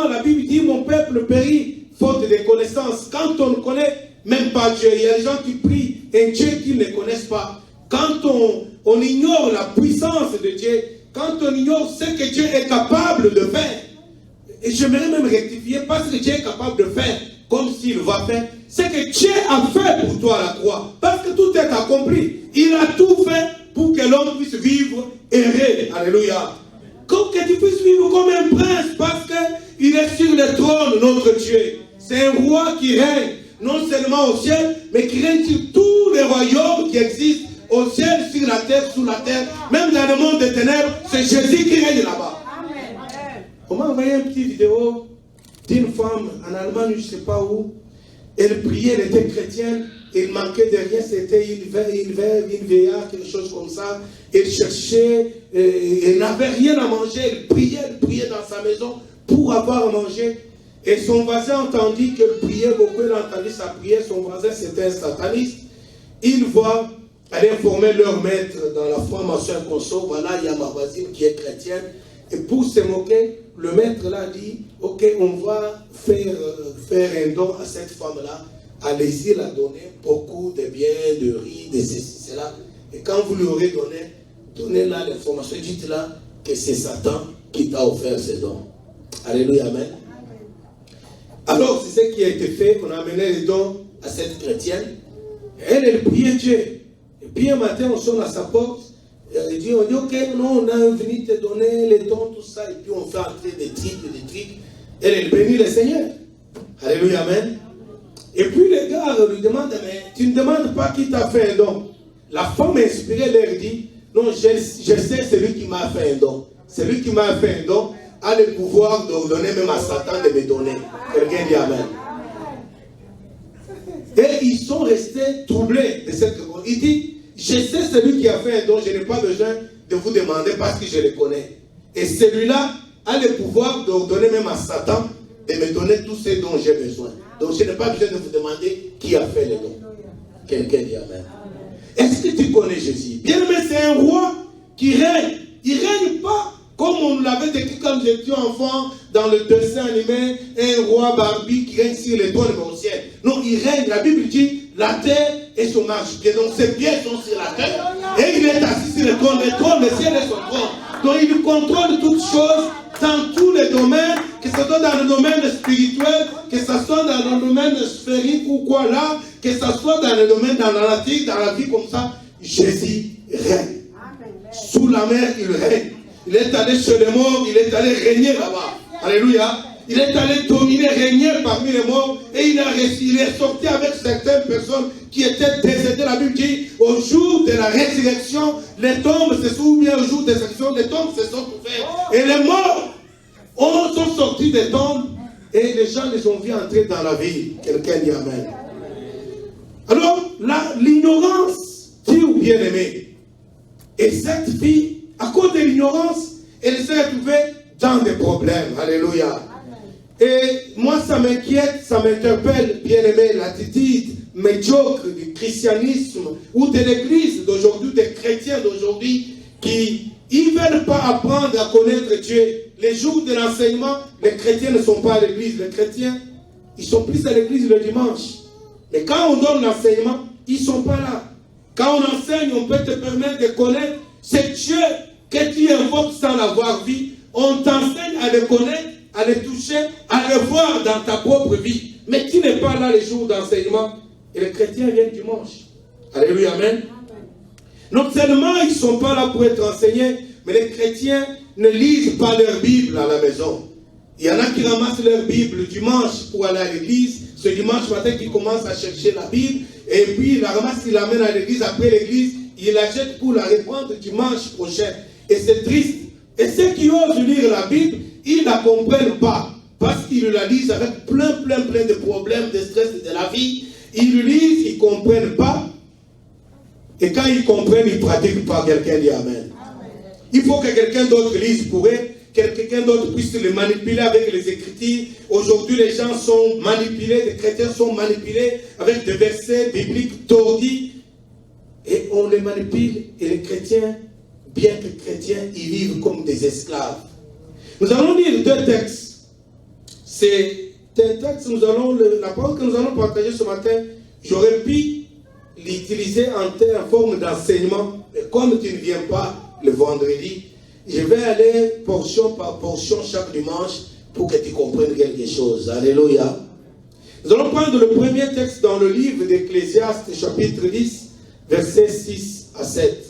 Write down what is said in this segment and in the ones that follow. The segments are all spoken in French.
La Bible dit mon peuple périt faute de connaissances. Quand on ne connaît même pas Dieu, il y a des gens qui prient un Dieu qu'ils ne connaissent pas. Quand on ignore la puissance de Dieu, quand on ignore ce que Dieu est capable de faire, et j'aimerais même rectifier, parce que Dieu est capable de faire comme s'il va faire, c'est que Dieu a fait pour toi à la croix, parce que tout est accompli. Il a tout fait pour que l'homme puisse vivre heureux. Alléluia. Que tu puisses vivre comme un prince, parce qu'il est sur le trône, notre Dieu. C'est un roi qui règne, non seulement au ciel, mais qui règne sur tous les royaumes qui existent, au ciel, sur la terre, sous la terre, même dans le monde des ténèbres, c'est Jésus qui règne là-bas. On m'a envoyé une petite vidéo d'une femme en Allemagne, je ne sais pas où. Elle priait, elle était chrétienne, il manquait de rien, c'était une veuve, une vieillard, quelque chose comme ça. Elle cherchait, elle n'avait rien à manger, elle priait dans sa maison pour avoir à manger. Et son voisin entendit qu'elle priait beaucoup, elle entendit sa prière, son voisin c'était un sataniste. Il va aller informer leur maître dans la formation conso, voilà, il y a ma voisine qui est chrétienne. Et pour se moquer, le maître là dit, ok, on va faire un don à cette femme-là. Allez-y la donner beaucoup de biens, de riz, de ceci, cela. Et quand vous lui aurez donné, donnez-la l'information, dites-la que c'est Satan qui t'a offert ces dons. Alléluia, amen. Alors, c'est ce qui a été fait. On a amené les dons à cette chrétienne. Elle priait Dieu. Et puis un matin, on sonne à sa porte. On dit, ok, non, on a venu te donner les dons, tout ça. Et puis on fait entrer des trucs. Elle bénit le Seigneur. Alléluia, amen. Et puis les gars lui demandent, mais tu ne demandes pas qui t'a fait un don. La femme inspirée leur dit, non, je sais celui qui m'a fait un don. Celui qui m'a fait un don a le pouvoir d'ordonner même à Satan de me donner. Quelqu'un dit amen. Et ils sont restés troublés de cette réponse. Il dit, je sais celui qui a fait un don, je n'ai pas besoin de vous demander parce que je le connais. Et celui-là a le pouvoir d'ordonner même à Satan de me donner tous ces dons j'ai besoin. Donc je n'ai pas besoin de vous demander qui a fait les dons. Quelqu'un dit amen. Est-ce que tu connais Jésus? Bien aimé, c'est un roi qui règne. Il ne règne pas comme on l'avait décrit quand j'étais enfant dans le dessin animé, un roi Barbie qui règne sur les trônes mais au ciel. Non, il règne. La Bible dit la terre est son marche-pied. Donc ses pieds sont sur la terre et il est assis sur le trône. Le trône, le ciel est son trône. Donc il contrôle toutes choses dans tous les domaines, que ce soit dans le domaine spirituel, que ce soit dans le domaine sphérique ou quoi là, que ce soit dans le domaine dans la nature, dans la vie comme ça. Jésus règne. Sous la mer, il règne. Il est allé chez les morts, il est allé régner là-bas. Alléluia. Il est allé dominer, régner parmi les morts. Et il est sorti avec certaines personnes qui étaient décédées. La Bible dit, au jour de la résurrection, les tombes se sont ouvertes. Au jour de la résurrection, les tombes se sont ouvertes. Et les morts sont sortis des tombes. Et les gens les ont vus entrer dans la vie. Quelqu'un dit amen. Alors, l'ignorance tue bien aimé. Et cette fille, à cause de l'ignorance, elle s'est retrouvée dans des problèmes. Alléluia. Et moi, ça m'inquiète, ça m'interpelle, bien aimé, l'attitude médiocre du christianisme ou de l'église d'aujourd'hui, des chrétiens d'aujourd'hui, qui ne veulent pas apprendre à connaître Dieu. Les jours de l'enseignement, les chrétiens ne sont pas à l'église. Les chrétiens, ils sont plus à l'église le dimanche. Mais quand on donne l'enseignement, ils ne sont pas là. Quand on enseigne, on peut te permettre de connaître ce Dieu que tu invoques sans l'avoir vu. On t'enseigne à le connaître, à le toucher, à le voir dans ta propre vie. Mais tu n'es pas là les jours d'enseignement. Et les chrétiens viennent dimanche. Alléluia, amen. Non seulement ils ne sont pas là pour être enseignés, mais les chrétiens ne lisent pas leur Bible à la maison. Il y en a qui ramassent leur Bible dimanche pour aller à l'église. Ce dimanche matin, qui commencent à chercher la Bible. Et puis, il la ramasse, il l'amène à l'église. Après l'église, il la jette pour la reprendre dimanche prochain. Et c'est triste. Et ceux qui osent lire la Bible, ils ne la comprennent pas. Parce qu'ils la lisent avec plein de problèmes, de stress de la vie. Ils le lisent, ils ne comprennent pas. Et quand ils comprennent, ils ne pratiquent pas. Quelqu'un dit amen. Il faut que quelqu'un d'autre lise pour eux, que quelqu'un d'autre puisse les manipuler avec les Écritures. Aujourd'hui, les gens sont manipulés, les chrétiens sont manipulés avec des versets bibliques tordus. Et on les manipule, et les chrétiens, bien que chrétiens, ils vivent comme des esclaves. Nous allons lire deux textes. C'est un texte, la parole que nous allons partager ce matin, j'aurais pu l'utiliser en forme d'enseignement, mais comme tu ne viens pas le vendredi, je vais aller portion par portion chaque dimanche pour que tu comprennes quelque chose. Alléluia. Nous allons prendre le premier texte dans le livre d'Ecclésiaste, chapitre 10, versets 6 à 7.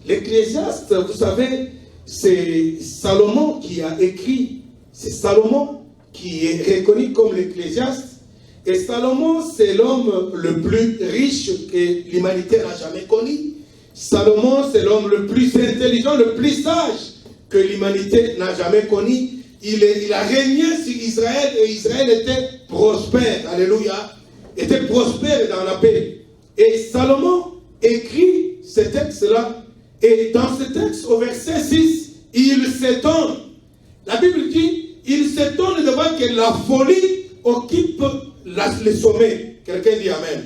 L'Ecclésiaste, vous savez, c'est Salomon qui a écrit. C'est Salomon qui est reconnu comme l'Ecclésiaste. Et Salomon, c'est l'homme le plus riche que l'humanité n'a jamais connu. Salomon, c'est l'homme le plus intelligent, le plus sage que l'humanité n'a jamais connu. Il a régné sur Israël et Israël était prospère. Alléluia. Était prospère dans la paix. Et Salomon écrit ce texte-là. Et dans ce texte, au verset 6, il s'étonne. La Bible dit, il s'étonne de voir que la folie occupe le sommet. Quelqu'un dit Amen.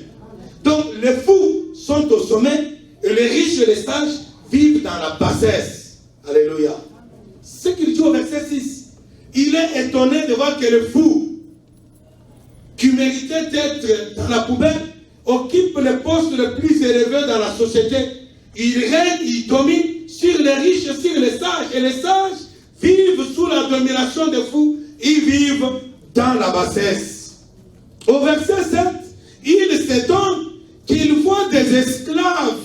Donc les fous sont au sommet et les riches et les sages vivent dans la bassesse. Alléluia. Ce qu'il dit au verset 6, il est étonné de voir que le fou qui méritait d'être dans la poubelle occupe les postes les plus élevés dans la société. Il règne, il domine sur les riches et sur les sages. Et les sages vivent sous la domination des fous. Ils vivent dans la bassesse. Au verset 7, il s'étonne qu'il voit des esclaves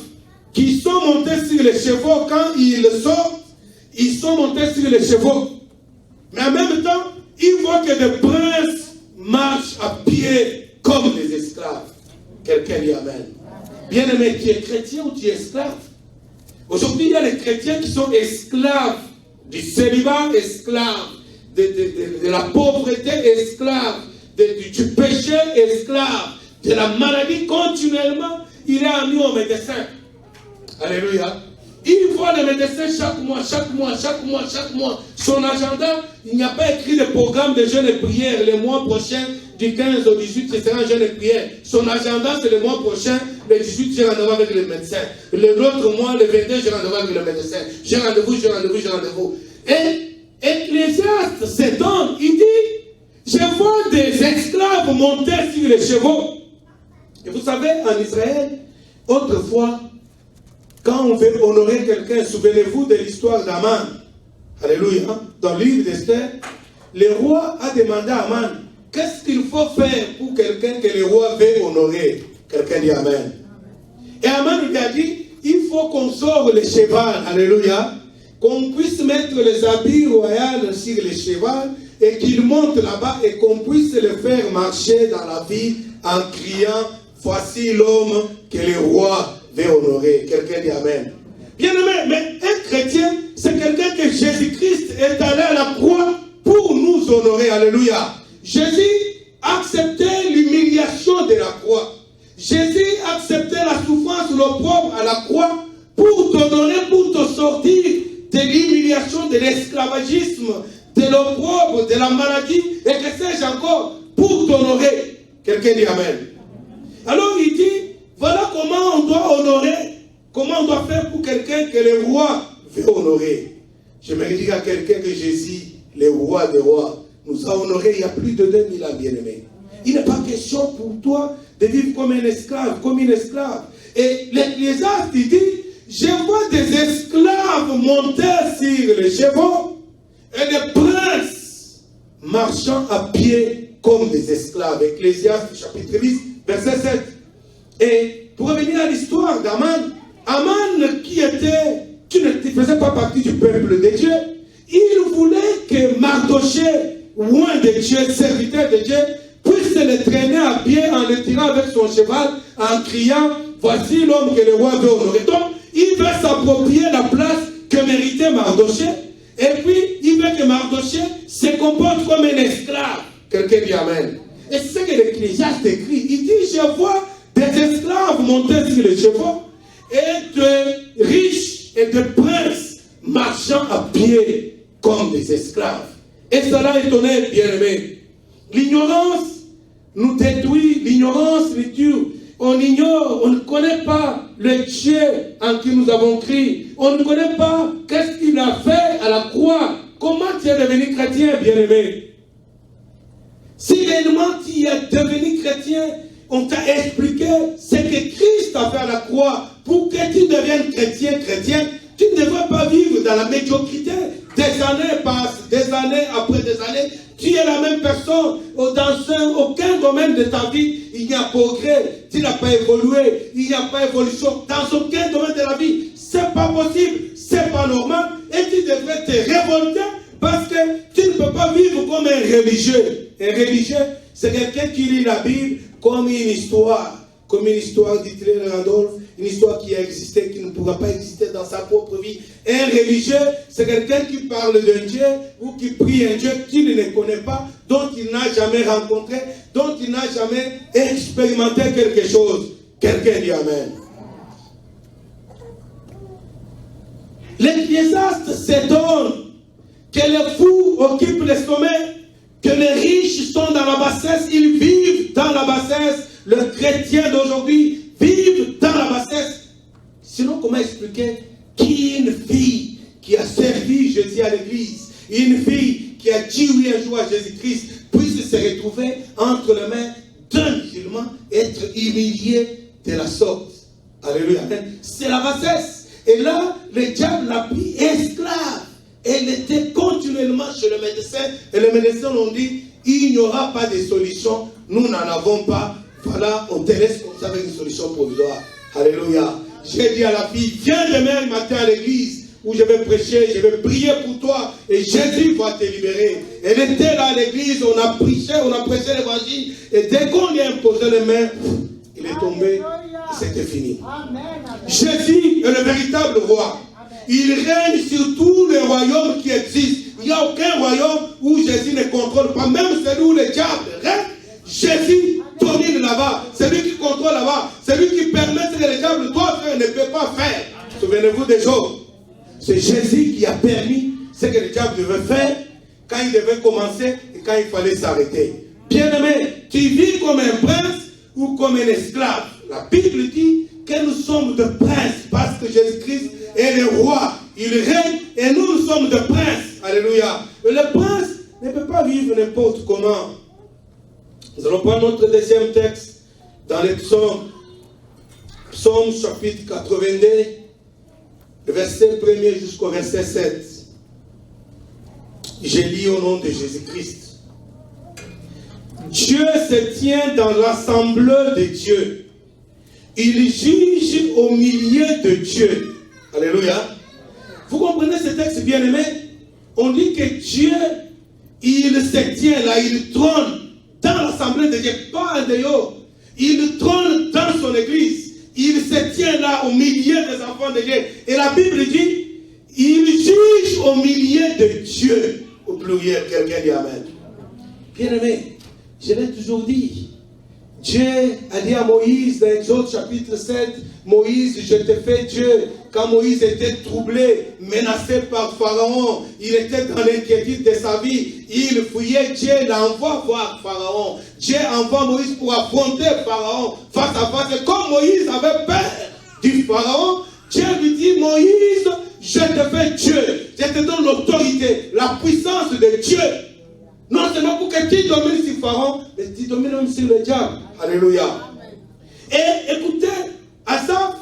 qui sont montés sur les chevaux. Quand ils sortent, ils sont montés sur les chevaux. Mais en même temps, il voit que des princes marchent à pied comme des esclaves. Quelqu'un dit Amen. Bien-aimé, tu es chrétien ou tu es esclave? Aujourd'hui, il y a les chrétiens qui sont esclaves du célibat, esclaves de la pauvreté, esclaves du péché, esclaves de la maladie. Continuellement, il est ami au médecin. Alléluia. Il voit le médecin chaque mois. Son agenda, il n'y a pas écrit de programme de jeûne et prière. Le mois prochain, du 15 au 18, ce sera un jeûne et prière. Son agenda, c'est le mois prochain, le 18, j'ai rendez-vous avec le médecin. L'autre mois, le 22, j'ai rendez-vous avec le médecin. J'ai rendez-vous. Et Ecclésiaste s'étonne. Il dit, je vois des esclaves monter sur les chevaux. Et vous savez, en Israël, autrefois, quand on veut honorer quelqu'un, souvenez-vous de l'histoire d'Aman. Alléluia. Dans le livre d'Esther, le roi a demandé à Aman, qu'est-ce qu'il faut faire pour quelqu'un que le roi veut honorer? Quelqu'un dit Amen. Et Aman lui a dit, il faut qu'on sorte le cheval. Alléluia. Qu'on puisse mettre les habits royaux sur le cheval et qu'il monte là-bas et qu'on puisse le faire marcher dans la ville en criant, voici l'homme que le roi veut honorer. Quelqu'un dit Amen. Bien aimé, mais un chrétien, c'est quelqu'un que Jésus-Christ est allé à la croix pour nous honorer. Alléluia. Jésus acceptait l'humiliation de la croix. Jésus acceptait la souffrance, l'opprobre à la croix pour t'honorer, pour te sortir de l'humiliation, de l'esclavagisme, de l'opprobre, de la maladie, et que sais-je encore, pour t'honorer. Quelqu'un dit Amen. Alors il dit, voilà comment on doit honorer, comment on doit faire pour quelqu'un que le roi veut honorer. Je me dis à quelqu'un que Jésus, le roi des rois, nous a honorés il y a plus de 2000 ans, bien-aimés. Il n'est pas question pour toi de vivre comme un esclave, comme une esclave. Et l'Ecclésiaste, il dit, je vois des esclaves monter sur les chevaux et des princes marchant à pied comme des esclaves. Ecclésiaste, chapitre 10, verset 7. Et pour revenir à l'histoire d'Aman, Aman qui ne faisait pas partie du peuple de Dieu, il voulait que Mardoché, loin de Dieu, serviteur de Dieu, puisse le traîner à pied en le tirant avec son cheval, en criant, voici l'homme que le roi veut honorer. Donc, il veut s'approprier la place que méritait Mardoché, et puis il veut que Mardoché se comporte comme un esclave. Quelqu'un dit Amen. Et c'est ce que l'Ecclésiaste écrit. Il dit, je vois des esclaves monter sur les chevaux, et de riches et de princes marchant à pied comme des esclaves. Et cela étonnait, bien-aimés. L'ignorance nous détruit, l'ignorance nous tue. On ignore, on ne connaît pas le Dieu en qui nous avons crié. On ne connaît pas qu'est-ce qu'il a fait à la croix. Comment tu es devenu chrétien, bien-aimé? Si réellement tu es devenu chrétien, on t'a expliqué ce que Christ a fait à la croix. Pour que tu deviennes chrétien, tu ne devrais pas vivre dans la médiocrité. Des années passent, des années après des années. Tu es la même personne. Dans aucun domaine de ta vie, il n'y a progrès. Tu n'as pas évolué. Il n'y a pas évolution. Dans aucun domaine de la vie. C'est pas possible. C'est pas normal. Et tu devrais te révolter parce que tu ne peux pas vivre comme un religieux. Un religieux, c'est quelqu'un qui lit la Bible comme une histoire. Comme une histoire, dit-il Randolph, une histoire qui a existé, qui ne pourra pas exister dans sa propre vie. Un religieux, c'est quelqu'un qui parle d'un Dieu ou qui prie un Dieu qu'il ne connaît pas, dont il n'a jamais rencontré, dont il n'a jamais expérimenté quelque chose. Quelqu'un dit Amen. L'Ecclésiaste s'étonne que les fous occupent les sommets, que les riches sont dans la bassesse, ils vivent dans la bassesse. Le chrétien d'aujourd'hui vit dans la bassesse. Sinon, comment expliquer qu'une fille qui a servi Jésus à l'église, une fille qui a dit oui un jour à Jésus-Christ, puisse se retrouver entre les mains d'un musulman, être humilié de la sorte. Alléluia. C'est la bassesse. Et là, le diable l'a pris esclave. Elle était continuellement chez le médecin. Et les médecins ont dit, il n'y aura pas de solution. Nous n'en avons pas. Voilà, on te laisse comme ça avec une solution provisoire. Alléluia. J'ai dit à la fille, viens demain matin à l'église où je vais prêcher, je vais prier pour toi et Jésus va te libérer. Elle était là à l'église, on a prêché l'évangile et dès qu'on lui a imposé les mains, il est tombé, c'était fini. Jésus est le véritable roi. Il règne sur tous les royaumes qui existent. Il n'y a aucun royaume où Jésus ne contrôle pas, même celui où le diable règne. Jésus domine là-bas. C'est lui qui contrôle là-bas. C'est lui qui permet ce que le diable, toi, frère, ne peut pas faire. Souvenez-vous des choses. C'est Jésus qui a permis ce que le diable devait faire quand il devait commencer et quand il fallait s'arrêter. Bien-aimé, tu vis comme un prince ou comme un esclave. La Bible dit que nous sommes de princes parce que Jésus-Christ est le roi. Il règne et nous sommes de princes. Alléluia. Mais le prince ne peut pas vivre n'importe comment. Nous allons prendre notre deuxième texte dans les psaumes. Psaume chapitre 82, verset 1er jusqu'au verset 7. Je lis au nom de Jésus-Christ. Dieu se tient dans l'assemblée de Dieu. Il juge au milieu de Dieu. Alléluia. Vous comprenez ce texte, bien-aimé? On dit que Dieu, il se tient là, il trône dans l'assemblée de Dieu, pas en dehors. Il trône dans son église. Il se tient là au milieu des enfants de Dieu. Et la Bible dit, il juge au milieu de Dieu. Au pluriel, quelqu'un dit Amen. Bien-aimé, je l'ai toujours dit. Dieu a dit à Moïse dans Exode chapitre 7, Moïse, je te fais Dieu. Quand Moïse était troublé, menacé par Pharaon, il était dans l'inquiétude de sa vie. Il fouillait Dieu, l'envoie voir Pharaon. Dieu envoie Moïse pour affronter Pharaon face à face. Et comme Moïse avait peur du Pharaon, Dieu lui dit, Moïse, je te fais Dieu. Je te donne l'autorité, la puissance de Dieu. Non seulement pour que tu domines sur Pharaon, mais tu domines même sur le diable. Alléluia. Et écoutez, Asaph,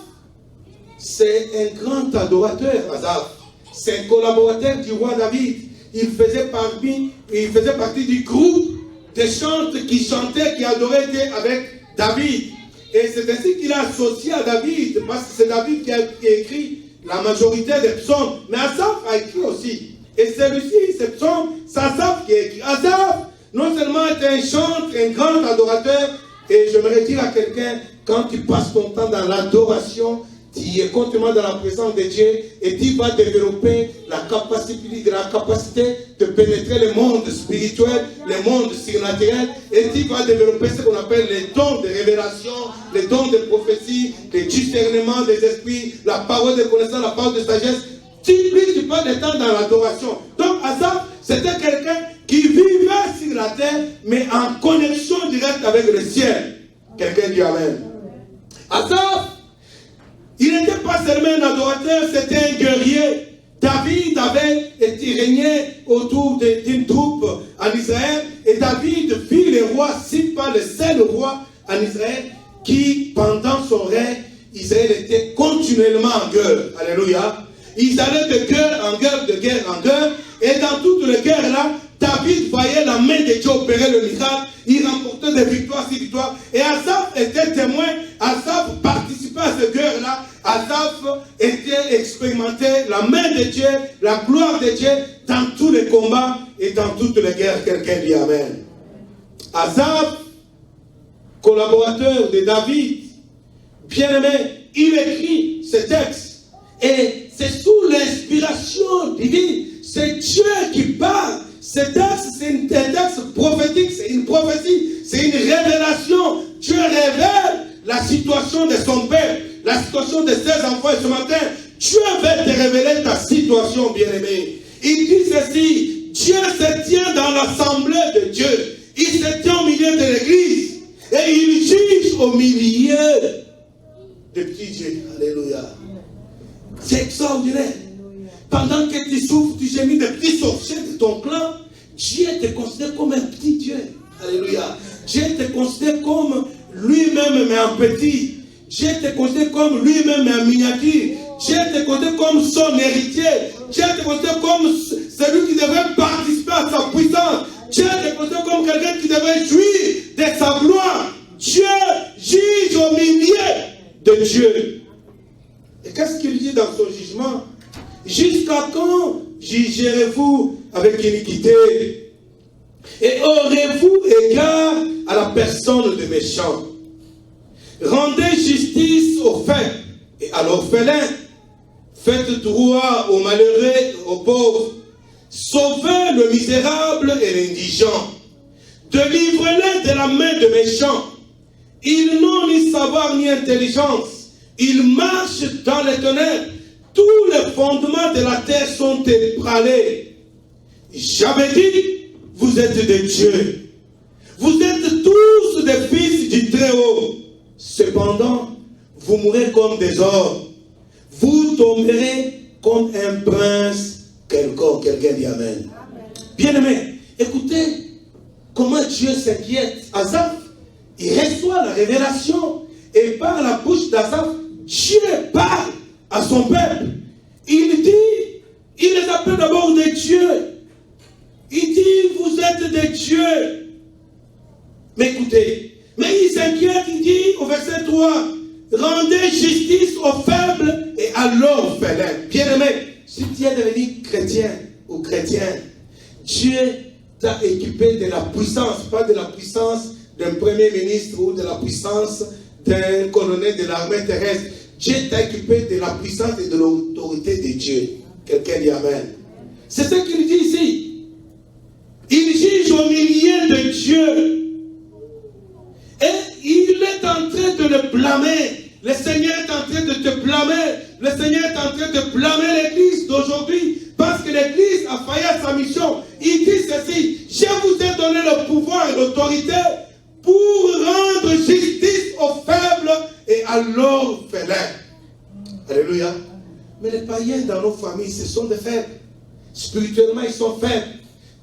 c'est un grand adorateur, Asaph. C'est un collaborateur du roi David. Il faisait partie du groupe des chantres qui chantaient, qui adoraient Dieu avec David. Et c'est ainsi qu'il a associé à David, parce que c'est David qui a écrit la majorité des psaumes. Mais Asaph a écrit aussi. Et celui-ci, ce psaume, c'est Asaph qui a écrit. Asaph, non seulement est un chantre, un grand adorateur, et j'aimerais dire à quelqu'un, quand tu passes ton temps dans l'adoration, tu es continuellement dans la présence de Dieu et tu vas développer la capacité de pénétrer le monde spirituel, le monde surnaturel, et tu vas développer ce qu'on appelle les dons de révélation, les dons de prophétie, les discernements des esprits, la parole de connaissance, la parole de sagesse. Plus tu passes de temps dans l'adoration. Donc Asaph, c'était quelqu'un qui vivait sur la terre, mais en connexion directe avec le ciel. Quelqu'un dit Amen. Asaph, il n'était pas seulement un adorateur, c'était un guerrier. David avait été régné autour d'une troupe en Israël, et David vit le roi, si pas le seul roi en Israël, qui pendant son règne, Israël était continuellement en guerre. Alléluia. Ils allaient de guerre en guerre, de guerre en guerre, et dans toutes les guerres là, David voyait la main de Dieu opérer le miracle, il remportait des victoires sur victoires, et Asaph était témoin, Asaph participait à cette guerre-là, Asaph était expérimenté la main de Dieu, la gloire de Dieu dans tous les combats et dans toutes les guerres. Quelqu'un dit Amen. Asaph, collaborateur de David, bien-aimé, il écrit ce texte, et c'est sous l'inspiration divine, c'est Dieu qui parle. Ce texte, c'est un texte prophétique, c'est une prophétie, c'est une révélation. Dieu révèle la situation de son peuple, la situation de ses enfants. Et ce matin, Dieu veut te révéler ta situation, bien-aimé. Il dit ceci, Dieu se tient dans l'assemblée de Dieu. Il se tient au milieu de l'église. Et il juge au milieu des petits dieux. Alléluia. C'est extraordinaire. Pendant que tu souffres, tu gémis des petits sorciers de ton clan, Dieu te considère comme un petit Dieu. Alléluia. Dieu te considère comme lui-même, mais en petit. Dieu te considère comme lui-même, mais en miniature. Dieu te considère comme son héritier. Dieu te considère comme celui qui devrait participer à sa puissance. Dieu te considère comme quelqu'un qui devrait jouir de sa gloire. Dieu juge au milieu de Dieu. Et qu'est-ce qu'il dit dans son jugement? Jusqu'à quand jugerez-vous avec iniquité? Et aurez-vous égard à la personne des méchants? Rendez justice aux faibles et à l'orphelin. Faites droit aux malheureux, aux pauvres. Sauvez le misérable et l'indigent. Délivrez-les de la main des méchants. Ils n'ont ni savoir ni intelligence. Ils marchent dans les ténèbres. Tous les fondements de la terre sont ébranlés. J'avais dit, vous êtes des dieux. Vous êtes tous des fils du Très-Haut. Cependant, vous mourrez comme des hommes. Vous tomberez comme un prince quelconque. Quelqu'un dit Amen. Bien-aimé, écoutez comment Dieu s'inquiète. Asaph, il reçoit la révélation. Et par la bouche d'Asaph, Dieu parle à son peuple. Il dit, il les appelle d'abord des dieux. Il dit, vous êtes des dieux. Mais écoutez, mais il s'inquiète, il dit au verset 3, rendez justice aux faibles et à l'orphelin. Bien-aimé, si tu es devenu chrétien ou chrétien, Dieu t'a équipé de la puissance, pas de la puissance d'un premier ministre ou de la puissance d'un colonel de l'armée terrestre. Dieu t'a équipé de la puissance et de l'autorité de Dieu. Quelqu'un dit Amen. C'est ce qu'il dit ici. Il juge au milieu de Dieu. Et il est en train de le blâmer. Le Seigneur est en train de te blâmer. Le Seigneur est en train de blâmer l'église d'aujourd'hui. Parce que l'église a failli à sa mission. Il dit ceci. Je vous ai donné le pouvoir et l'autorité pour rendre justice aux faibles et à l'orphelin. Alléluia. Mais les païens dans nos familles, ce sont des faibles. Spirituellement, ils sont faibles.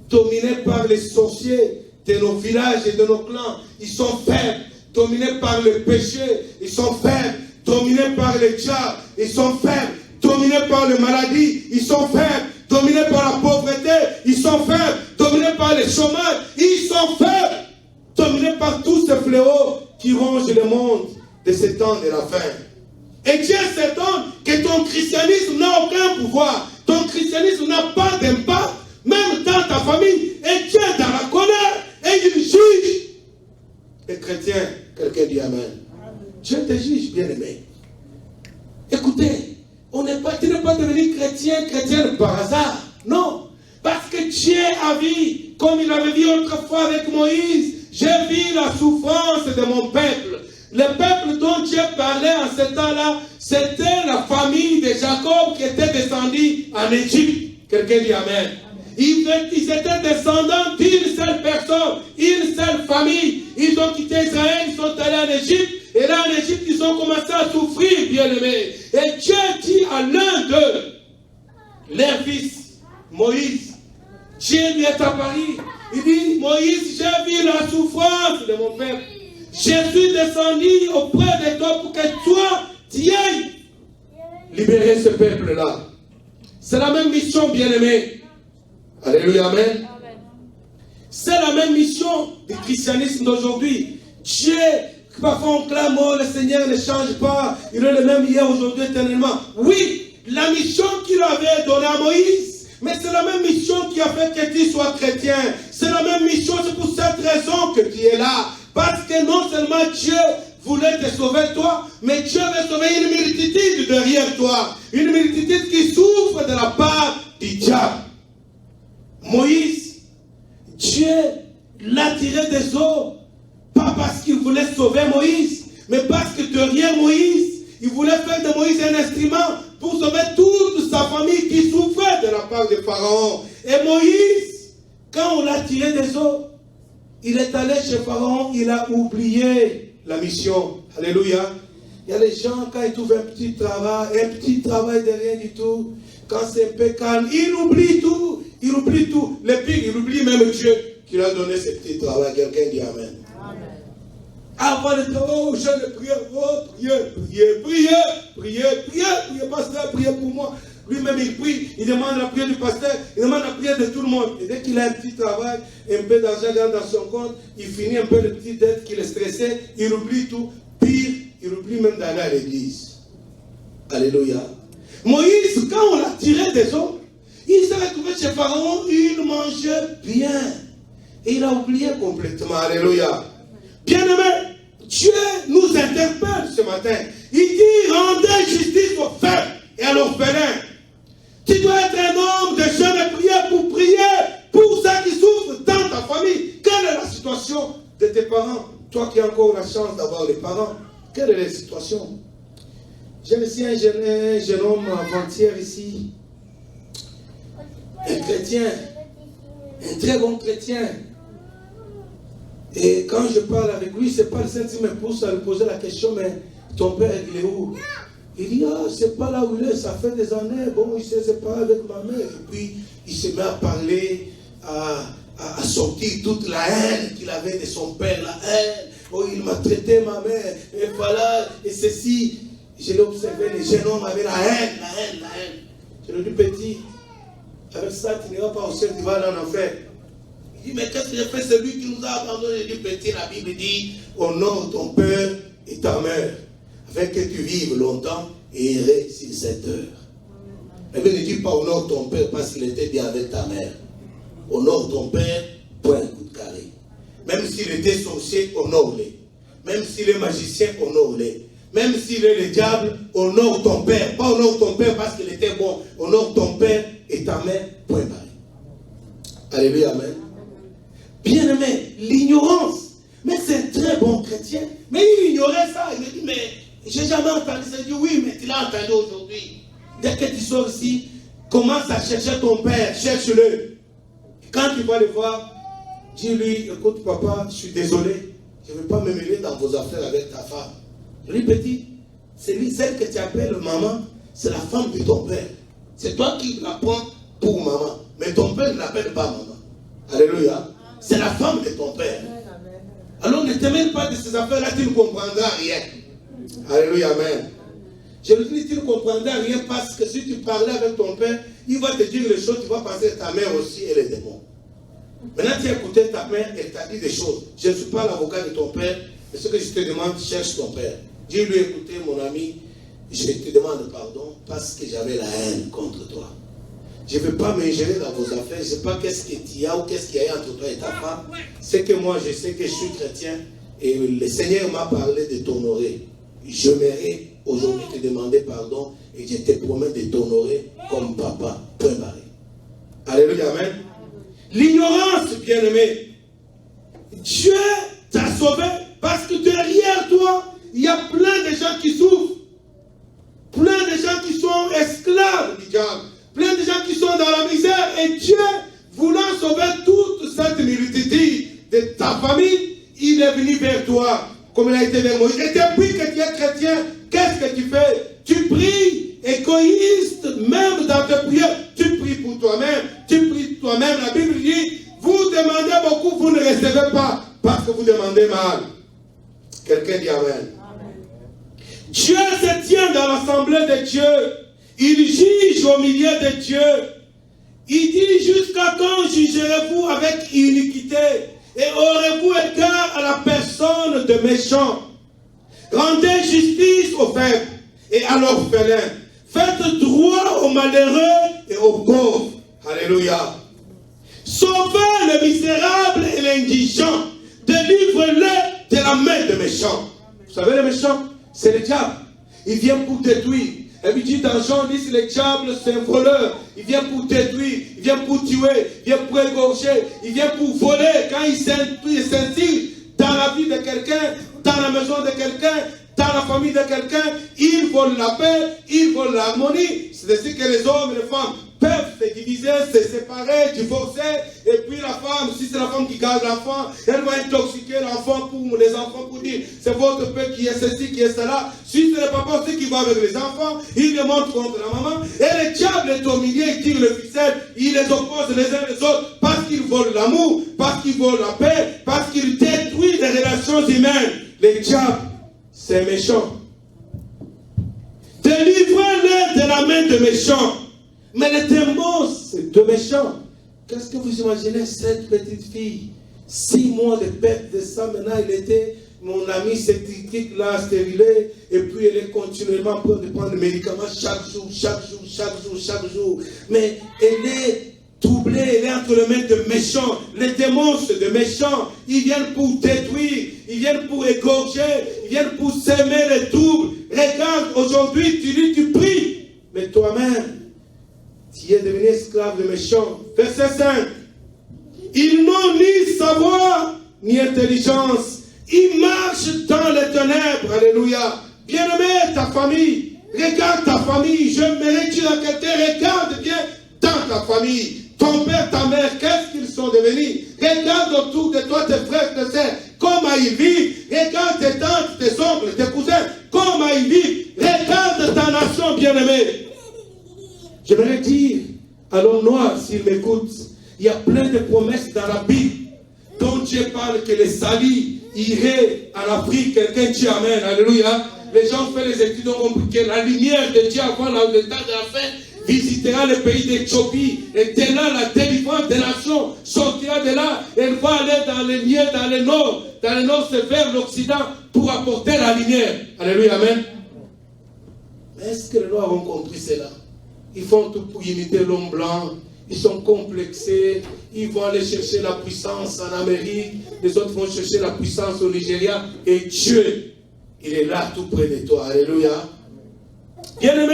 Dominés par les sorciers de nos villages et de nos clans. Ils sont faibles. Dominés par le péché. Ils sont faibles. Dominés par les diables. Ils sont faibles. Dominés par les maladies. Ils sont faibles. Dominés par la pauvreté. Ils sont faibles. Dominés par le chômage. Ils sont faibles. Dominés par tous ces fléaux qui rongent le monde de ce temps de la fin. Et Dieu s'étonne que ton christianisme n'a aucun pouvoir. Ton christianisme n'a pas d'impact, même dans ta famille. Et Dieu est dans la colère et il juge. Les chrétiens, quelqu'un dit Amen. Dieu te juge, bien-aimé. Écoutez, tu n'es pas devenu chrétienne par hasard. Non. Parce que Dieu a vu, comme il avait vu autrefois avec Moïse, j'ai vu la souffrance de mon peuple. Le peuple dont Dieu parlait en ce temps-là, c'était la famille de Jacob qui était descendu aujourd'hui en Égypte. Quelqu'un dit Amen. Ils étaient descendants d'une seule personne, une seule famille. Ils ont quitté Israël, ils sont allés en Égypte. Et là, en Égypte, ils ont commencé à souffrir, bien-aimés. Et Dieu dit à l'un d'eux, leur fils, Moïse, Dieu lui est apparu. Il dit, Moïse, j'ai vu la souffrance de mon peuple. Je suis descendu auprès de toi pour que toi, tu ailles libérer ce peuple-là. C'est la même mission, bien-aimés. Alléluia, amen. C'est la même mission du christianisme d'aujourd'hui. Dieu, parfois on clame, oh, le Seigneur ne change pas, il est le même hier, aujourd'hui, éternellement. Oui, la mission qu'il avait donnée à Moïse, mais c'est la même mission qui a fait que tu sois chrétien. C'est la même mission, c'est pour cette raison que tu es là. Parce que non seulement Dieu voulait te sauver toi, mais Dieu veut sauver une multitude derrière toi. Une multitude qui souffre de la part du diable. Moïse, Dieu l'a tiré des eaux, pas parce qu'il voulait sauver Moïse, mais parce que derrière Moïse, il voulait faire de Moïse un instrument pour sauver toute sa famille qui souffrait de la part de Pharaon. Et Moïse, quand on l'a tiré des eaux, il est allé chez Pharaon, il a oublié la mission. Alléluia. Il y a les gens, quand ils trouvent un petit travail de rien du tout, quand c'est un peu calme, ils oublient tout. Il oublie tout. Le pire, il oublie même Dieu qui lui a donné ce petit travail. Quelqu'un dit Amen. Amen. Avant le travail, oh, je le prie, oh, priez, pasteur, priez pour moi. Lui-même, il prie, il demande la prière du pasteur, il demande la prière de tout le monde. Et dès qu'il a un petit travail, un peu d'argent dans son compte, il finit un peu de petites dettes qu'il est stressé, il oublie tout. Pire, il oublie même d'aller à l'église. Alléluia. Moïse, quand on l'a tiré des eaux, il s'est retrouvé chez Pharaon, il mangeait bien. Et il a oublié complètement. Alléluia. Bien-aimé, Dieu nous interpelle ce matin. Il dit, rendez justice aux faibles et à l'orphelin. Tu dois être un homme de jeûne et prière pour prier pour ceux qui souffrent dans ta famille. Quelle est la situation de tes parents? Toi qui as encore la chance d'avoir les parents, quelle est la situation? J'ai laissé un jeune homme avant-hier ici. Un chrétien, un très bon chrétien. Et quand je parle avec lui, c'est pas le Saint-Esprit me pousse à lui poser la question, mais ton père, il est où? Il dit, ah, c'est pas là où il est, ça fait des années, bon, il s'est séparé avec ma mère. Et puis, il se met à parler, à sortir toute la haine qu'il avait de son père, la haine. Oh, il m'a traité ma mère, et voilà, et ceci. Je l'ai observé, les jeunes hommes avaient la haine. Je lui ai dit, petit, avec ça, tu n'iras pas au ciel, tu vas aller en enfer. Il dit, mais qu'est-ce que j'ai fait? Celui qui nous a abandonnés. Il dit, petit, la Bible dit, honore ton père et ta mère, afin que tu vives longtemps et errer sur cette heure. La Bible ne dit pas honore ton père parce qu'il était bien avec ta mère. Honore ton père, point un coup de carré. Même s'il était sorcier, honore-les. Même s'il est magicien, honore-les. Même s'il est le diable, honore ton père. Pas honore ton père parce qu'il était bon. Honore ton père et ta mère, point barré. Alléluia, amen. Bien-aimé, l'ignorance. Mais c'est un très bon chrétien. Mais il ignorait ça. Il me dit, mais j'ai jamais entendu ça. Il dit, oui, mais tu l'as entendu aujourd'hui. Dès que tu sors ici, commence à chercher ton père. Cherche-le. Quand tu vas le voir, dis-lui, écoute papa, je suis désolé. Je ne veux pas me mêler dans vos affaires avec ta femme. Je lui dis, petit, celle que tu appelles maman, c'est la femme de ton père. C'est toi qui la prends pour maman. Mais ton père ne l'appelle pas maman. Alléluia. C'est la femme de ton père. Alors ne te mêle pas de ces affaires-là, tu ne comprendras rien. Alléluia, amen. Je lui dis, tu ne comprendras rien parce que si tu parlais avec ton père, il va te dire les choses, tu vas penser que ta mère aussi, elle est démon. Maintenant, tu as écouté ta mère, elle t'a dit des choses. Je ne suis pas l'avocat de ton père, mais ce que je te demande, cherche ton père. Dis-lui, écoutez, mon ami, je te demande pardon parce que j'avais la haine contre toi. Je ne veux pas m'ingérer dans vos affaires. Je ne sais pas qu'est-ce qu'il y a ou qu'est-ce qu'il y a entre toi et ta femme. C'est que moi, je sais que je suis chrétien et le Seigneur m'a parlé de t'honorer. Je mérite aujourd'hui te demander pardon et je te promets de t'honorer comme papa. Point barré. Alléluia, amen. L'ignorance, bien-aimé. Dieu t'a sauvé parce que derrière toi, il y a plein de gens qui souffrent. Plein de gens qui sont esclaves du diable. et Dieu, voulant sauver toute cette multitude de ta famille, il est venu vers toi, comme il a été vers Moïse. Et depuis que tu es chrétien, qu'est-ce que tu fais? Tu pries égoïste, même dans tes prières. Tu pries pour toi-même, tu pries toi-même. La Bible dit, vous demandez beaucoup, vous ne recevez pas, parce que vous demandez mal. Quelqu'un dit Amen. Dieu se tient dans l'assemblée de Dieu. Il juge au milieu de Dieu. Il dit, jusqu'à quand jugerez-vous avec iniquité? Et aurez-vous égard à la personne de méchant? Rendez justice aux faibles et à l'orphelin. Faites droit aux malheureux et aux pauvres. Alléluia. Sauvez le misérable et l'indigent. Délivre-le de la main des méchants. Vous savez, les méchants, c'est le diable. Il vient pour détruire. Et puis dit dans Jean 10, le diable c'est un voleur. Il vient pour détruire, il vient pour tuer, il vient pour égorger, il vient pour voler. Quand il s'insigne dans la vie de quelqu'un, dans la maison de quelqu'un, dans la famille de quelqu'un, il vole la paix, il vole l'harmonie. C'est ainsi que les hommes et les femmes peuvent se diviser, se séparer, divorcer. Et puis la femme, si c'est la femme qui garde l'enfant, elle va intoxiquer l'enfant pour les enfants, pour dire c'est votre père qui est ceci, qui est cela. Si c'est le papa aussi qui va avec les enfants, il les montre contre la maman. Et le diable est au milieu, il tire le ficelle, il les oppose les uns les autres parce qu'il vole l'amour, parce qu'il vole la paix, parce qu'il détruit les relations humaines. Le diable, c'est méchant. Délivrez-les de la main de méchants. Mais les démons, c'est de méchants. Qu'est-ce que vous imaginez, cette petite fille, 6 mois de perte de sang, maintenant il était, mon ami sceptique là, stérilé, et puis elle est continuellement en train de prendre des médicaments chaque jour. Mais elle est troublée, elle est entre les mains de méchants. Les démons, c'est de méchants. Ils viennent pour détruire, ils viennent pour égorger, ils viennent pour s'aimer les troubles. Regarde, aujourd'hui, tu dis, tu pries, mais toi-même, tu es devenu esclave de méchants. Verset 5. Ils n'ont ni savoir, ni intelligence. Ils marchent dans les ténèbres. Alléluia. Bien-aimé, ta famille. Regarde ta famille. Je me dire à quelqu'un, regarde bien dans ta famille. Ton père, ta mère, qu'est-ce qu'ils sont devenus? Regarde autour de toi tes frères, tes sœurs, comment ils vivent. Regarde tes tantes, tes oncles, tes cousins, comment ils vivent. Regarde ta nation, bien-aimée. J'aimerais dire à l'homme noir, s'il m'écoute, il y a plein de promesses dans la Bible dont Dieu parle que les salis iraient en Afrique. Quelqu'un dit Amen. Alléluia. Les gens font les études, ont compris que la lumière de Dieu avant le temps de la fin visitera le pays d'Éthiopie. Et de là, la délivrance des nations sortira de là. Elle va aller dans les lieux, dans le nord. Dans le nord, c'est vers l'Occident pour apporter la lumière. Alléluia. Amen. Est-ce que les Noirs ont compris cela? Ils font tout pour imiter l'homme blanc. Ils sont complexés. Ils vont aller chercher la puissance en Amérique. Les autres vont chercher la puissance au Nigeria. Et Dieu, il est là tout près de toi. Alléluia. Bien-aimé,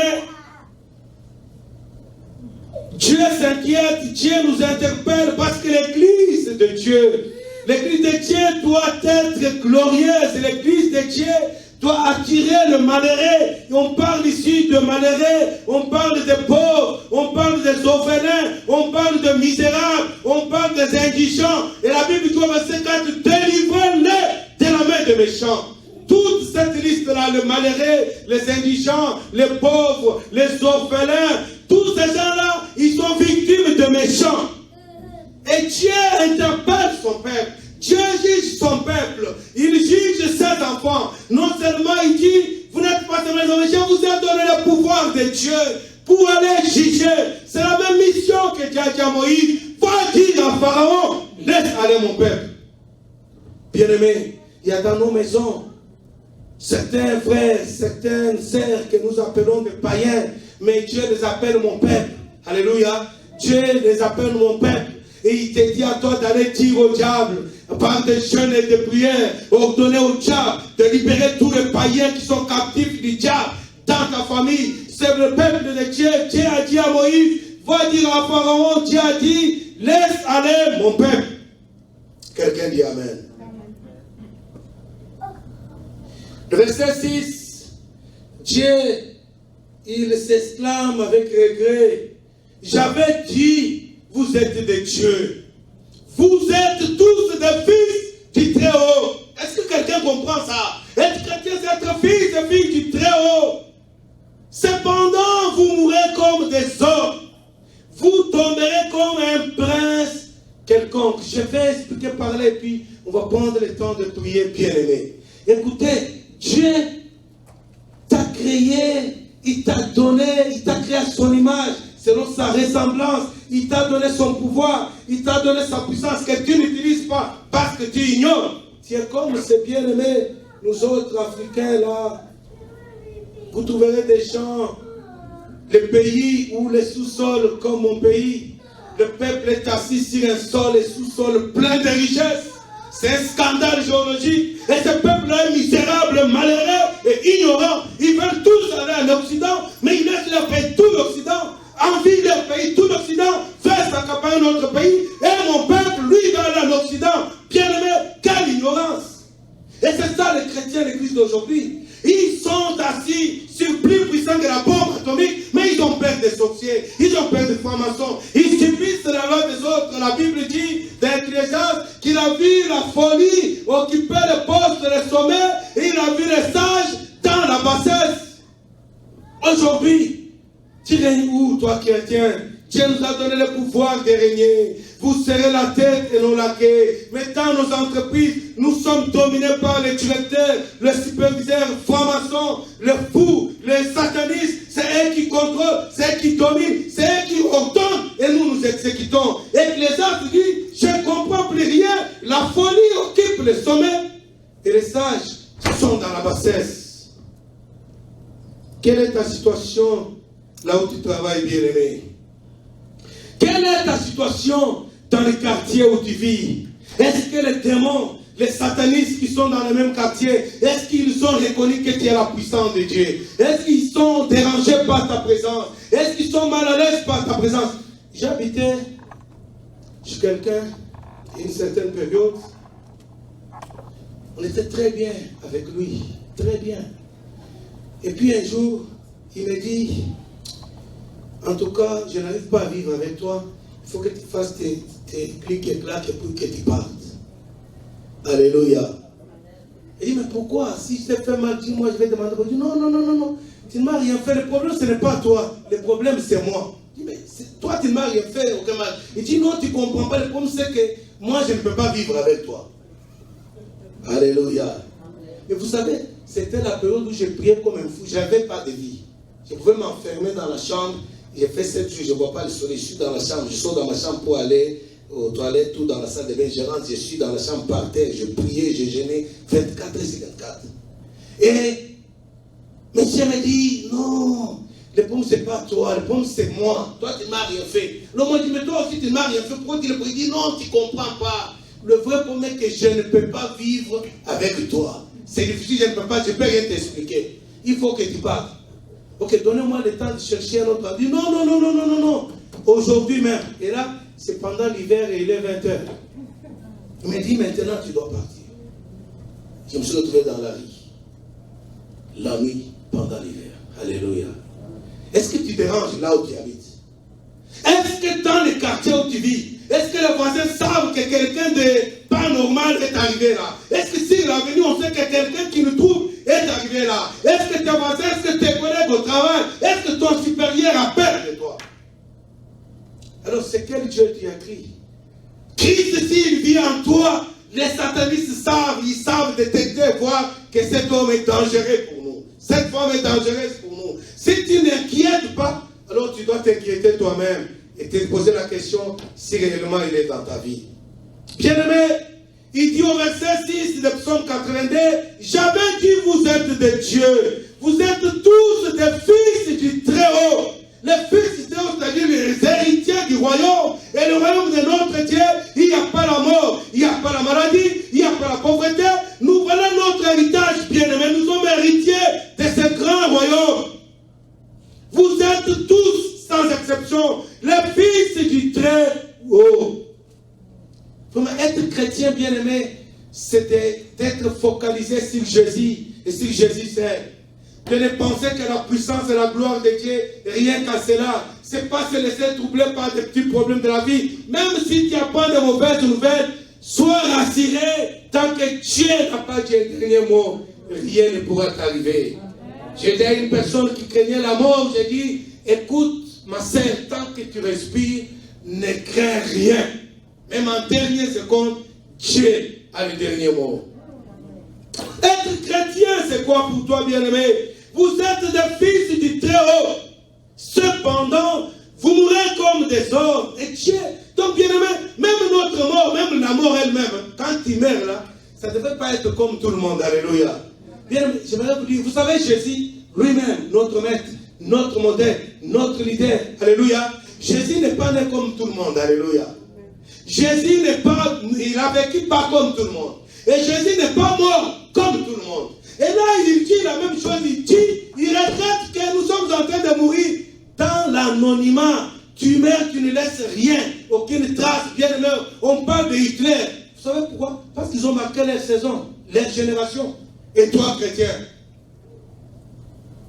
Dieu s'inquiète. Dieu nous interpelle parce que l'église de Dieu, l'église de Dieu doit être glorieuse. L'église de Dieu doit attirer le malheureux. Et on parle ici de malheureux, on parle des pauvres, on parle des orphelins, on parle de misérables, on parle des indigents. Et la Bible dit au verset 4, délivrez-les de la main des méchants. Toute cette liste-là, les malheureux, les indigents, les pauvres, les orphelins, tous ces gens-là, ils sont victimes de méchants. Et Dieu interpelle son peuple. Dieu juge son peuple. Il juge ses enfants. Non seulement il dit, vous n'êtes pas de mes enfants, je vous ai donné le pouvoir de Dieu pour aller juger. C'est la même mission que Dieu a dit à Moïse. Va dire à Pharaon, laisse aller mon peuple. Bien-aimés, il y a dans nos maisons certains frères, certaines sœurs que nous appelons des païens, mais Dieu les appelle mon peuple. Alléluia. Dieu les appelle mon peuple. Et il te dit à toi d'aller dire au diable, par des jeûnes et des prières, ordonner au diable de libérer tous les païens qui sont captifs du diable dans ta famille. C'est le peuple de Dieu. Dieu a dit à Moïse, va dire à Pharaon, Dieu a dit, laisse aller mon peuple. Quelqu'un dit Amen. Le verset 6, Dieu, il s'exclame avec regret, j'avais dit, vous êtes des dieux. Vous êtes tous des fils du Très-Haut. Est-ce que quelqu'un comprend ça? Être chrétien, c'est être fils et fille du Très-Haut. Cependant, vous mourrez comme des hommes. Vous tomberez comme un prince quelconque. Je vais expliquer par là et puis on va prendre le temps de prier, bien-aimé. Écoutez, Dieu t'a créé, il t'a donné, il t'a créé à son image, selon sa ressemblance. Il t'a donné son pouvoir, il t'a donné sa puissance que tu n'utilises pas parce que tu ignores. Tu es comme ces bien-aimés, nous autres Africains là. Vous trouverez des gens, les pays où les sous-sols comme mon pays, le peuple est assis sur un sol et sous-sol plein de richesses. C'est un scandale géologique. Et ce peuple-là est misérable, malheureux et ignorant. Ils veulent tous aller en Occident, mais ils laissent leur pays, tout l'Occident, envie leur pays, tout l'Occident, faire s'accaparer un autre pays. Et mon peuple, lui, va aller en Occident. Bien aimé, quelle ignorance. Et c'est ça les chrétiens, l'église d'aujourd'hui. Ils sont assis sur plus puissant que la bombe atomique, mais ils ont peur des sorciers, ils ont peur des francs-maçons. Ils subissent la loi des autres. La Bible dit d'Ecclésiaste qu'il a vu la folie occuper le poste, le sommet, et il a vu les sages dans la bassesse. Aujourd'hui, tu règnes où, toi chrétien? Dieu nous a donné le pouvoir de régner. Vous serez la tête et non la queue. Mais dans nos entreprises, nous sommes dominés par les directeurs, les superviseurs, francs-maçons, les fous, les satanistes. C'est eux qui contrôlent, c'est eux qui dominent, c'est eux qui ordonnent et nous nous exécutons. Et les autres disent, je ne comprends plus rien. La folie occupe le sommet et les sages sont dans la bassesse. Quelle est ta situation là où tu travailles, bien-aimé? Quelle est ta situation dans le quartier où tu vis? Est-ce que les démons, les satanistes qui sont dans le même quartier, est-ce qu'ils ont reconnu que tu es la puissance de Dieu? Est-ce qu'ils sont dérangés par ta présence? Est-ce qu'ils sont mal à l'aise par ta présence? J'habitais chez quelqu'un à une certaine période. On était très bien avec lui, très bien. Et puis un jour, il me dit, en tout cas, je n'arrive pas à vivre avec toi. Il faut que tu fasses tes clics et claques pour que tu partes. Alléluia. Il dit, mais pourquoi? Si je t'ai fait mal, dis-moi, je vais demander. Il dit, non, non, non, non, non. Tu ne m'as rien fait. Le problème, ce n'est pas toi. Le problème, c'est moi. Il dit, mais toi, tu ne m'as rien fait, aucun mal. Il dit, non, tu ne comprends pas. Le problème, c'est que moi, je ne peux pas vivre avec toi. Alléluia. Et vous savez, c'était la période où je priais comme un fou. Je n'avais pas de vie. Je pouvais m'enfermer dans la chambre. J'ai fait 7 jours, je ne vois pas le soleil, je suis dans la chambre, je sors dans ma chambre pour aller aux toilettes ou dans la salle de bain, je rentre, je suis dans la chambre par terre, je priais, je jeûnais 24 heures sur 24. Et mais Dieu me dit, non, le problème c'est pas toi, le problème c'est moi, toi tu ne m'as rien fait. L'homme m'a dit, mais toi aussi tu ne m'as rien fait, pourquoi tu le dis? Non, tu ne comprends pas. Le vrai problème est que je ne peux pas vivre avec toi. C'est difficile, je ne peux pas, je ne peux rien t'expliquer. Il faut que tu partes. Ok, donnez-moi le temps de chercher un autre. Il dit non, non, non, non, non, non, non. Aujourd'hui même. Et là, c'est pendant l'hiver et il est 20h. Il me dit maintenant tu dois partir. Je me suis retrouvé dans la rue. La nuit, pendant l'hiver. Alléluia. Est-ce que tu déranges là où tu habites? Est-ce que dans les quartiers où tu vis, est-ce que les voisins savent que quelqu'un de pas normal est arrivé là? Est-ce que si l'avenue, on sait que quelqu'un qui nous trouve est arrivé là? Est-ce que tes voisins, est-ce que tes collègues au travail, est-ce que ton supérieur a peur de toi? Alors c'est quel Dieu tu as crié? Christ, s'il vit en toi, les satanistes savent, ils savent détecter, voir que cet homme est dangereux pour nous. Cette femme est dangereuse pour nous. Si tu n'inquiètes pas, alors tu dois t'inquiéter toi-même et te poser la question si réellement il est dans ta vie. Bien-aimé, il dit au verset 6 de Psaume 82, j'avais dit vous êtes des dieux, vous êtes tous des fils du Très-Haut. Les fils du Très-Haut, c'est-à-dire les héritiers du royaume. Et le royaume de notre Dieu, il n'y a pas la mort, il n'y a pas la maladie, il n'y a pas la pauvreté. Nous voilà notre héritage, bien-aimé, nous sommes héritiers de ce grand royaume. Vous êtes tous, sans exception, les fils du Très-Haut. Être chrétien, bien-aimé, c'est d'être focalisé sur Jésus et sur Jésus seul. De ne penser que la puissance et la gloire de Dieu, rien qu'à cela, c'est pas se laisser troubler par des petits problèmes de la vie. Même si tu n'as pas de mauvaises nouvelles, sois rassuré. Tant que Dieu n'a pas dit le dernier mot, rien ne pourra t'arriver. J'ai dit à une personne qui craignait la mort, j'ai dit, écoute ma sœur, tant que tu respires, ne crains rien. Même en dernière seconde, Dieu a le dernier mot. Être chrétien, c'est quoi pour toi, bien-aimé? Vous êtes des fils du Très-Haut. Cependant, vous mourrez comme des hommes. Et Dieu, donc bien-aimé, même notre mort, même la mort elle-même, quand tu meurs là, ça ne devait pas être comme tout le monde. Alléluia. Bien-aimé, j'aimerais vous dire, vous savez, Jésus, lui-même, notre maître, notre modèle, notre leader, alléluia. Jésus n'est pas né comme tout le monde, alléluia. Jésus n'est pas, il a vécu pas comme tout le monde. Et Jésus n'est pas mort comme tout le monde. Et là, il dit la même chose, il regrette que nous sommes en train de mourir dans l'anonymat. Tu meurs, tu ne laisses rien, aucune trace, bien aimé. On parle de Hitler. Vous savez pourquoi? Parce qu'ils ont marqué leur saison, leur génération. Et toi, chrétien,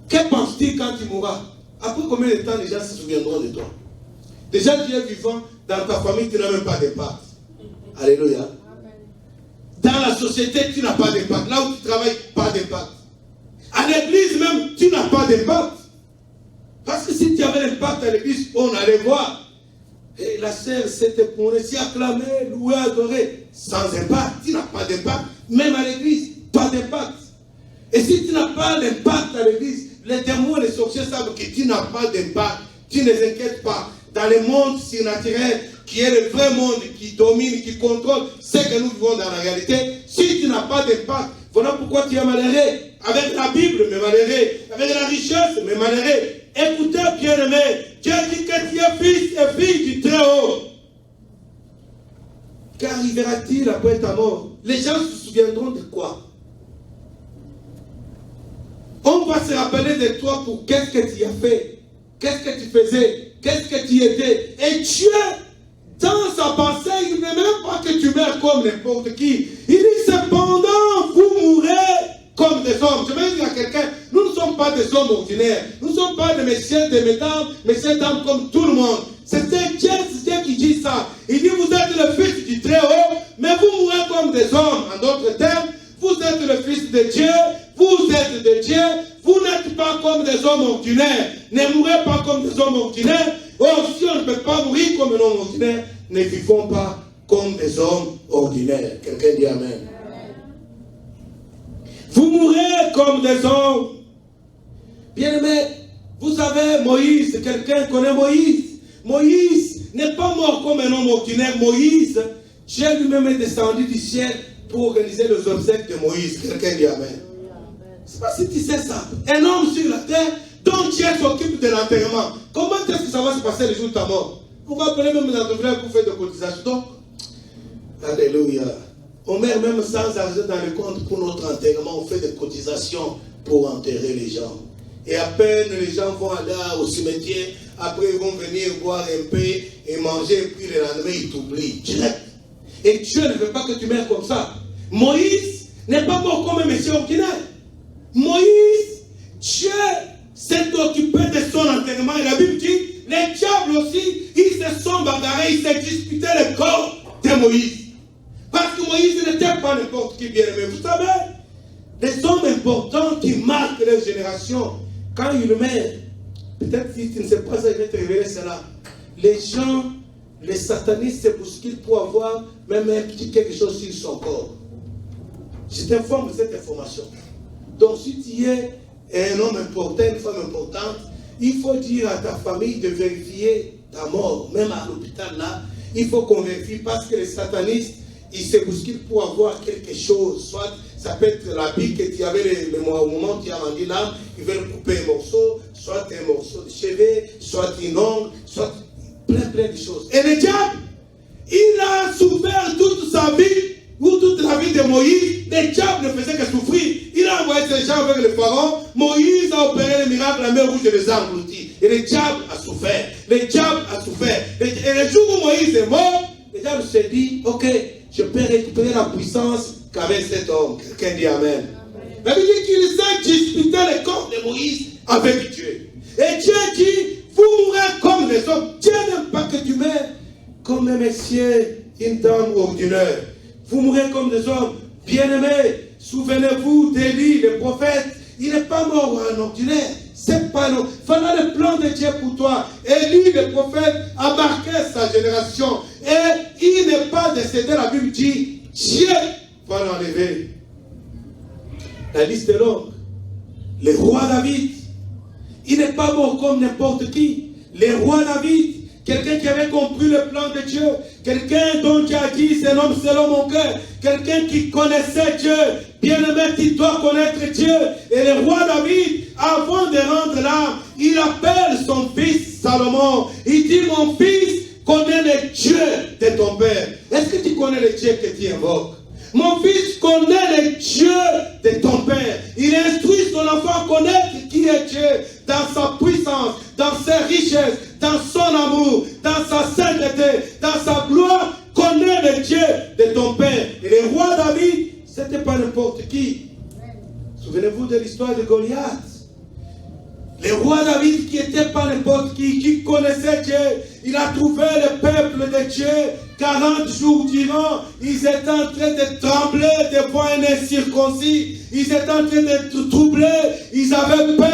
que penses-tu quand tu mourras? Après combien de temps les gens se souviendront de toi? Déjà, tu es vivant, dans ta famille, tu n'as même pas d'impact. Alléluia. Dans la société, tu n'as pas d'impact. Là où tu travailles, pas d'impact. À l'église même, tu n'as pas d'impact. Parce que si tu avais l'impact à l'église, on allait voir. Et la sœur s'était pour s'y acclamer, louer, adorer. Sans impact, tu n'as pas d'impact. Même à l'église, pas d'impact. Et si tu n'as pas d'impact à l'église, les démons et les sorciers savent que tu n'as pas d'impact. Tu ne les inquiètes pas. Dans le monde surnaturel, qui est le vrai monde, qui domine, qui contrôle ce que nous vivons dans la réalité, si tu n'as pas d'impact, voilà pourquoi tu es malheureux. Avec la Bible, mais malheureux. Avec la richesse, mais malheureux. Écoutez, bien-aimé, Dieu dit que tu es fils et fille du Très-Haut. Qu'arrivera-t-il après ta mort? Les gens se souviendront de quoi? On va se rappeler de toi pour qu'est-ce que tu as fait, qu'est-ce que tu faisais, qu'est-ce que tu étais. Et Dieu, dans sa pensée, il ne veut même pas que tu meurs comme n'importe qui. Il dit cependant, vous mourrez comme des hommes. Je vais dire à quelqu'un, nous ne sommes pas des hommes ordinaires. Nous ne sommes pas des messieurs, des messieurs, dames comme tout le monde. C'est Dieu qui dit ça. Il dit, vous êtes le fils du Très-Haut, mais vous mourrez comme des hommes. En d'autres termes, vous êtes le fils de Dieu, vous êtes de Dieu, vous n'êtes pas comme des hommes ordinaires. Ne mourrez pas comme des hommes ordinaires. Or, si on ne peut pas mourir comme un homme ordinaire, ne vivons pas comme des hommes ordinaires. Quelqu'un dit Amen. Vous mourrez comme des hommes. Bien-aimé, vous savez, Moïse, quelqu'un connaît Moïse. Moïse n'est pas mort comme un homme ordinaire. Moïse, Dieu lui-même est descendu du ciel pour organiser les obsèques de Moïse. Quelqu'un dit Amen. Je ne sais pas si tu sais ça. Un homme sur la terre dont Dieu s'occupe de l'enterrement. Comment est-ce que ça va se passer le jour de ta mort? On va appeler même les entrepreneurs pour faire des cotisations. Donc, alléluia. On met même sans argent dans le compte pour notre enterrement. On fait des cotisations pour enterrer les gens. Et à peine les gens vont aller au cimetière. Après ils vont venir boire un peu et manger. Et puis le lendemain ils t'oublient direct. Et Dieu ne veut pas que tu meurs comme ça. Moïse n'est pas mort comme un monsieur ordinaire. Moïse, Dieu s'est occupé de son enterrement. Et la Bible dit, les diables aussi, ils se sont bagarrés, ils se disputaient le corps de Moïse. Parce que Moïse n'était pas n'importe qui, bien aimé. Vous savez, les hommes importants qui marquent leur génération, quand ils meurent, peut-être si tu ne sais pas ça, je vais te révéler cela. Les gens, les satanistes se bousculent pour avoir même un petit quelque chose sur son corps. Je t'informe de cette information. Donc si tu es un homme important, une femme importante, il faut dire à ta famille de vérifier ta mort. Même à l'hôpital là, il faut qu'on vérifie parce que les satanistes, ils se bousculent pour avoir quelque chose. Soit ça peut être la bille que tu avais au moment où tu as rendu l'âme, ils veulent couper un morceau, soit un morceau de cheveux, soit une ongle, soit plein de choses. Et le diable, il a souffert toute sa vie, ou toute la vie de Moïse. Le diable ne faisait que souffrir. Il a envoyé ses gens avec le pharaon. Moïse a opéré le miracle, la mer rouge les a engloutis. Et le diable a souffert. Le diable a souffert. Et le jour où Moïse est mort, le diable s'est dit, ok, je peux récupérer la puissance qu'avait cet homme. Quelqu'un dit Amen. La Bible dit qu'il s'est disputé le corps de Moïse avec Dieu. Et Dieu dit, vous mourrez comme des comme un monsieur, une dame ordinaire. Vous mourrez comme des hommes bien-aimés. Souvenez-vous d'Élie, le prophète. Il n'est pas mort en ordinaire. C'est pas non. Voilà le plan de Dieu pour toi. Élie, le prophète, a marqué sa génération. Et il n'est pas décédé. La Bible dit, Dieu va l'enlever. La liste est longue. Le roi David, il n'est pas mort comme n'importe qui. Le roi David, quelqu'un qui avait compris le plan de Dieu, quelqu'un dont Dieu a dit, c'est l'homme selon mon cœur, quelqu'un qui connaissait Dieu, bien-aimé, qui doit connaître Dieu. Et le roi David, avant de rendre l'âme, il appelle son fils Salomon. Il dit, mon fils, connais le Dieu de ton père. Est-ce que tu connais le Dieu que tu invoques? Mon fils connaît le Dieu de ton père. Il instruit son enfant à connaître qui est Dieu dans sa puissance, dans ses richesses, dans son amour, dans sa sainteté, dans sa gloire. Connais le Dieu de ton père. Et le roi David, ce n'était pas n'importe qui. Souvenez-vous de l'histoire de Goliath. Le roi David qui n'était pas n'importe qui connaissait Dieu, il a trouvé le peuple de Dieu 40 jours durant. Ils étaient en train de trembler devant un incirconcis. Ils étaient en train de troubler. Ils avaient peur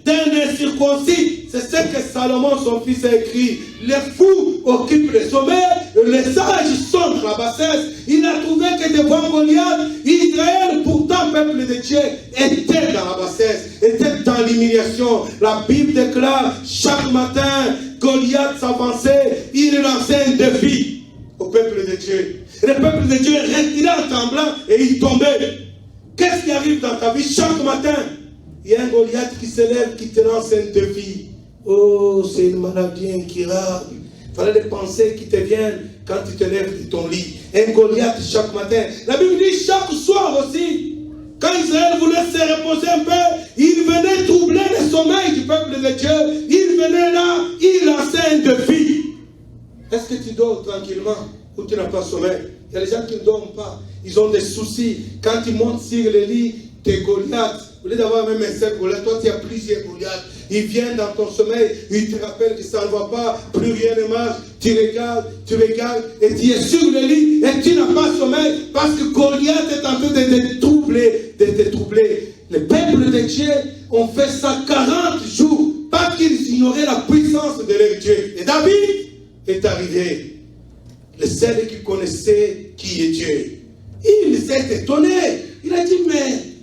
d'un incirconcis. C'est ce que Salomon, son fils, a écrit. Les fous occupent le sommet, les sages sont dans la bassesse. Il a trouvé que devant Goliath, Israël, pourtant peuple de Dieu, était dans la bassesse, était dans l'humiliation. La Bible déclare, chaque matin, Goliath s'avançait, il lançait un défi au peuple de Dieu. Et le peuple de Dieu retirait en tremblant et il tombait. Qu'est-ce qui arrive dans ta vie chaque matin? Il y a un Goliath qui se lève, qui te lance un défi. Oh, c'est une maladie incurable. Il fallait les pensées qui te viennent quand tu te lèves de ton lit. Un Goliath chaque matin. La Bible dit chaque soir aussi. Quand Israël voulait se reposer un peu, il venait troubler le sommeil du peuple de Dieu. Il venait là, il lançait un défi. Est-ce que tu dors tranquillement ou tu n'as pas sommeil? Il y a des gens qui ne dorment pas. Ils ont des soucis. Quand ils montent sur le lit, tes Goliaths, au lieu d'avoir même un seul Goliath, toi tu as plusieurs Goliaths. Ils viennent dans ton sommeil, ils te rappellent que ça ne va pas, plus rien ne marche. Tu regardes, et tu es sur le lit et tu n'as pas sommeil parce que Goliath est en train de te troubler, Le peuple de Dieu ont fait ça 40 jours parce qu'ils ignoraient la puissance de leur Dieu. Et David est arrivé, le seul qui connaissait qui est Dieu. Il s'est étonné. Il a dit,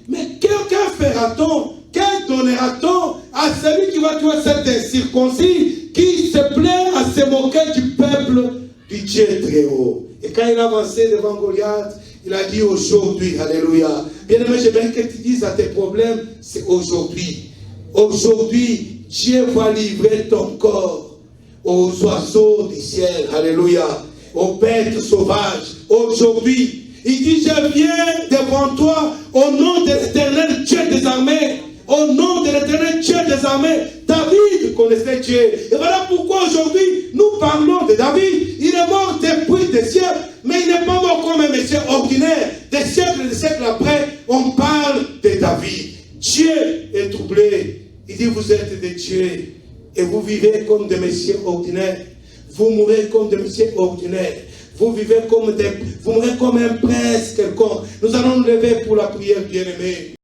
mais qu'en fera-t-on? Quel donnera-t-on à celui qui va tuer cet incirconcis qui se plaît à se moquer du peuple du Dieu très haut? Et quand il avançait devant Goliath, il a dit aujourd'hui, alléluia. Bien-aimé, je veux que tu dises à tes problèmes, c'est aujourd'hui. Aujourd'hui, Dieu va livrer ton corps aux oiseaux du ciel, alléluia, aux bêtes sauvages. Aujourd'hui, il dit, je viens devant toi au nom de l'Éternel Dieu des armées. Au nom de l'Éternel Dieu des armées. David connaissait Dieu. Et voilà pourquoi aujourd'hui, nous parlons de David. Il est mort depuis des siècles, mais il n'est pas mort comme un monsieur ordinaire. Des siècles après, on parle de David. Dieu est troublé. Il dit, vous êtes des dieux et vous vivez comme des messieurs ordinaires. Vous mourrez comme des messieurs ordinaires. Vous mourrez comme un prince quelconque. Nous allons nous lever pour la prière, bien-aimée.